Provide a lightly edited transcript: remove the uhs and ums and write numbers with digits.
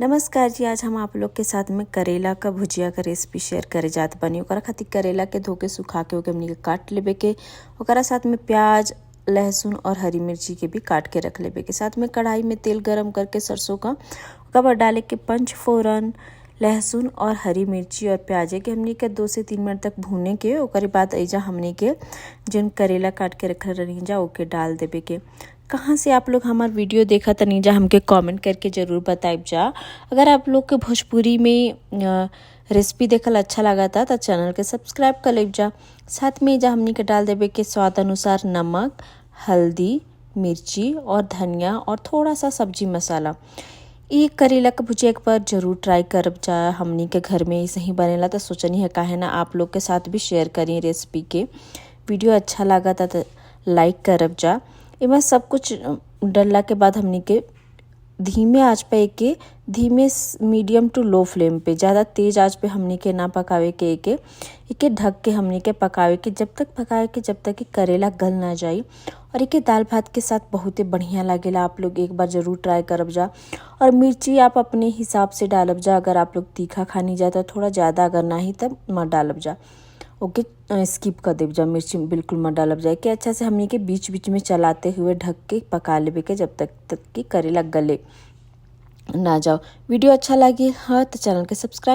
नमस्कार जी। आज हम आप लोग के साथ में करेला का भुजिया का रेसिपी शेयर करे जात बनी। ओकरा खातिर करेला के धो के सुखा के ओके हमनी के काट लेबे के, ओकरा साथ में प्याज, लहसुन और हरी मिर्ची के भी काट के रख लेबे के। साथ में कढ़ाई में तेल गरम करके सरसों का ओकरा बाद डाले के पंच फोरन, लहसुन और हरी मिर्ची और प्याजे के हमनी के 2 से 3 मिनट तक भूने के। ओकरे बाद ऐजा हमनी के जिन करेला काट के रखल रही जा ओके डाल देबे के। कहाँ से आप लोग हमार वीडियो देखा तनी जा हमके कमेंट करके ज़रूर बताइब जा। अगर आप लोग के भोजपुरी में रेसिपी देखल अच्छा लगा था तो चैनल के सब्सक्राइब कर लेब जा। साथ में जा हमनी के डाल देबे के स्वाद अनुसार नमक, हल्दी, मिर्ची और धनिया और थोड़ा सा सब्जी मसाला। ये करेला का भुजिया एक बार जरूर ट्राई करब जा। हमनी के घर में ऐसे ही बनेला तो सोचनी है काहे ना आप लोग के साथ भी शेयर करी रेसिपी के। वीडियो अच्छा लगा था तो लाइक करब जा। इमें सब कुछ डलला के बाद हमनी के धीमे आंच पे धीमे मीडियम टू लो फ्लेम पे, ज़्यादा तेज़ आंच पे हमनी के ना पकावे के एके ढक के हमनी के पकावे के जब तक कि करेला गल ना जाई। और एके दाल भात के साथ बहुत ही बढ़िया लागेला। आप लोग एक बार ज़रूर ट्राई करब जा। और मिर्ची आप अपने हिसाब से डालब जा। अगर आप लोग तीखा खानी जा तो थोड़ा ज़्यादा, अगर ना ही तब मत डालब जा। ओके, स्किप कर देब जा, मिर्ची बिल्कुल मत डालब जाए कि अच्छा से हमनी के बीच बीच में चलाते हुए ढक के पका लेबे के जब तक कि करेला गले ना जाओ। वीडियो अच्छा लगे हाँ तो चैनल के सब्सक्राइब